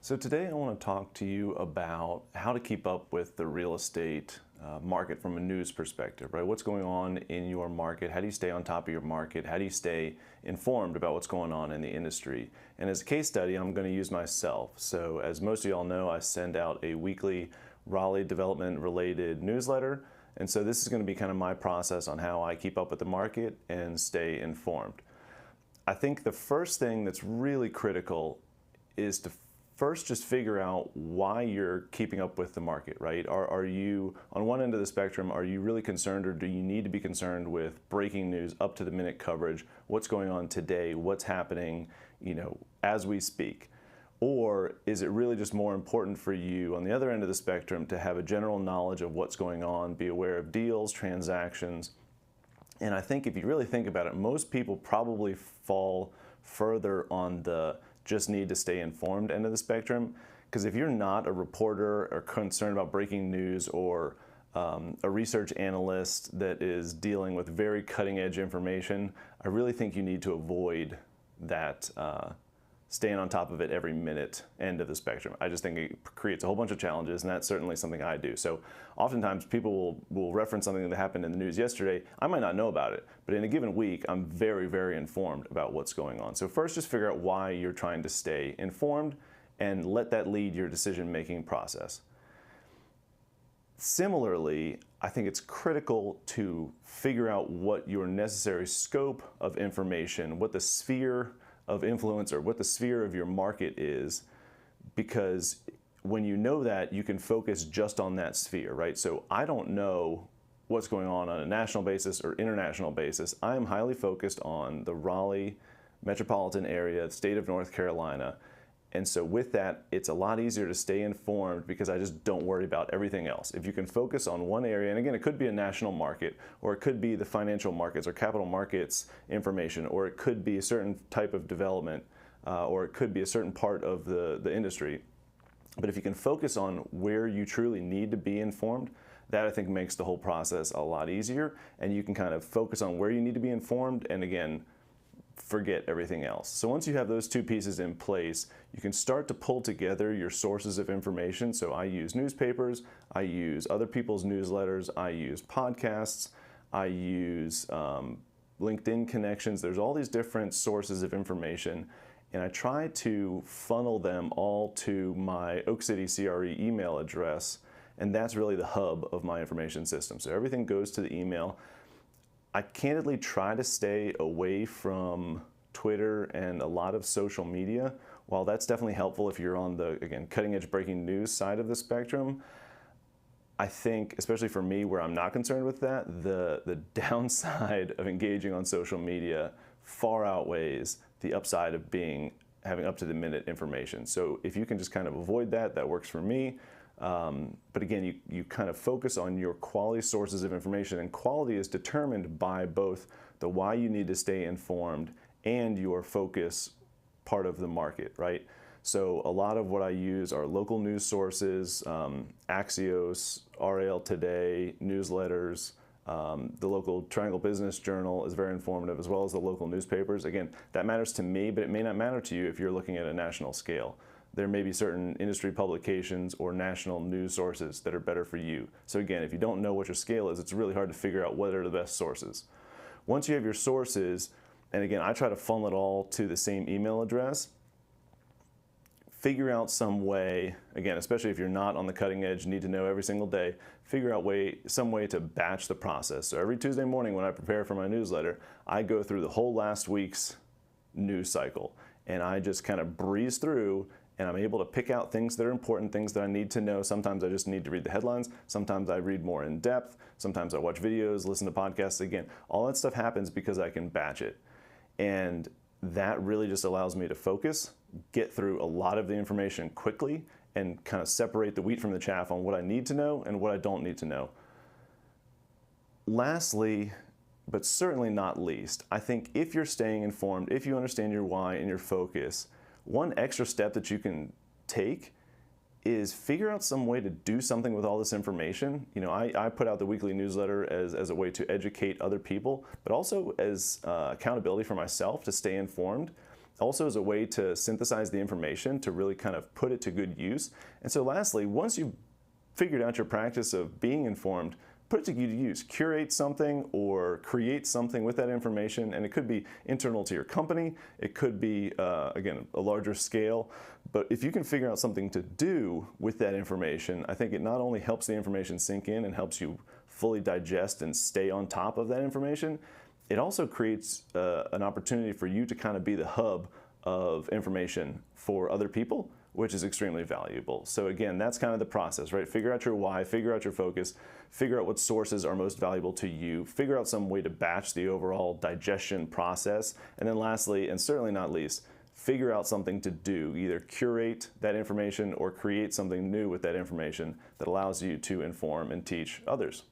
So today I want to talk to you about how to keep up with the real estate market from a news perspective, right? What's going on in your market? How do you stay on top of your market? How do you stay informed about what's going on in the industry? And as a case study, I'm going to use myself. So as most of y'all know, I send out a weekly Raleigh development related newsletter. And so this is going to be kind of my process on how I keep up with the market and stay informed. I think the first thing that's really critical is to first just figure out why you're keeping up with the market, right? Are you, on one end of the spectrum, are you really concerned, or do you need to be concerned with breaking news, up to the minute coverage, what's going on today, what's happening, as we speak? Or is it really just more important for you on the other end of the spectrum to have a general knowledge of what's going on, be aware of deals, transactions? And I think if you really think about it, most people probably fall further on the just need to stay informed end of the spectrum. Because if you're not a reporter or concerned about breaking news, or a research analyst that is dealing with very cutting edge information, I really think you need to avoid that staying on top of it every minute end of the spectrum. I just think it creates a whole bunch of challenges, and that's certainly something I do. So oftentimes people will reference something that happened in the news yesterday. I might not know about it, but in a given week, I'm very, very informed about what's going on. So first, just figure out why you're trying to stay informed and let that lead your decision-making process. Similarly, I think it's critical to figure out what your necessary scope of information, what the sphere of influence or what the sphere of your market is, because when you know that, you can focus just on that sphere, right? So I don't know what's going on a national basis or international basis. I'm highly focused on the Raleigh metropolitan area, the state of North Carolina. And so with that, it's a lot easier to stay informed because I just don't worry about everything else. If you can focus on one area, and again, it could be a national market, or it could be the financial markets or capital markets information, or it could be a certain type of development, or it could be a certain part of the industry. But if you can focus on where you truly need to be informed, that I think makes the whole process a lot easier, and you can kind of focus on where you need to be informed, and again, forget everything else. So once you have those two pieces in place, you can start to pull together your sources of information. So I use newspapers, I use other people's newsletters, I use podcasts, I use LinkedIn connections. There's all these different sources of information, and I try to funnel them all to my Oak City CRE email address, and that's really the hub of my information system. So everything goes to the email. I candidly try to stay away from Twitter and a lot of social media. While that's definitely helpful if you're on the, again, cutting edge breaking news side of the spectrum, I think, especially for me where I'm not concerned with that, the downside of engaging on social media far outweighs the upside of having up to the minute information. So if you can just kind of avoid that, that works for me. But again, you kind of focus on your quality sources of information, and quality is determined by both the why you need to stay informed and your focus part of the market, right? So a lot of what I use are local news sources, Axios, RAL Today, newsletters. The local Triangle Business Journal is very informative, as well as the local newspapers. Again, that matters to me, but it may not matter to you if you're looking at a national scale. There may be certain industry publications or national news sources that are better for you. So again, if you don't know what your scale is, it's really hard to figure out what are the best sources. Once you have your sources, and again, I try to funnel it all to the same email address, figure out some way, again, especially if you're not on the cutting edge, need to know every single day, figure out some way to batch the process. So every Tuesday morning when I prepare for my newsletter, I go through the whole last week's news cycle, and I just kind of breeze through, and I'm able to pick out things that are important, things that I need to know. Sometimes I just need to read the headlines. Sometimes I read more in depth. Sometimes I watch videos, listen to podcasts. Again, all that stuff happens because I can batch it. And that really just allows me to focus, get through a lot of the information quickly, and kind of separate the wheat from the chaff on what I need to know and what I don't need to know. Lastly, but certainly not least, I think if you're staying informed, if you understand your why and your focus, one extra step that you can take is figure out some way to do something with all this information. I put out the weekly newsletter as a way to educate other people, but also as accountability for myself to stay informed. also as a way to synthesize the information to really kind of put it to good use. And so lastly, once you've figured out your practice of being informed, put it to good use. Curate something or create something with that information, and it could be internal to your company. It could be, again, a larger scale. But if you can figure out something to do with that information, I think it not only helps the information sink in and helps you fully digest and stay on top of that information, it also creates an opportunity for you to kind of be the hub of information for other people, which is extremely valuable. So again, that's kind of the process, right? Figure out your why, figure out your focus, figure out what sources are most valuable to you, figure out some way to batch the overall digestion process, and then lastly, and certainly not least, figure out something to do. Either curate that information or create something new with that information that allows you to inform and teach others.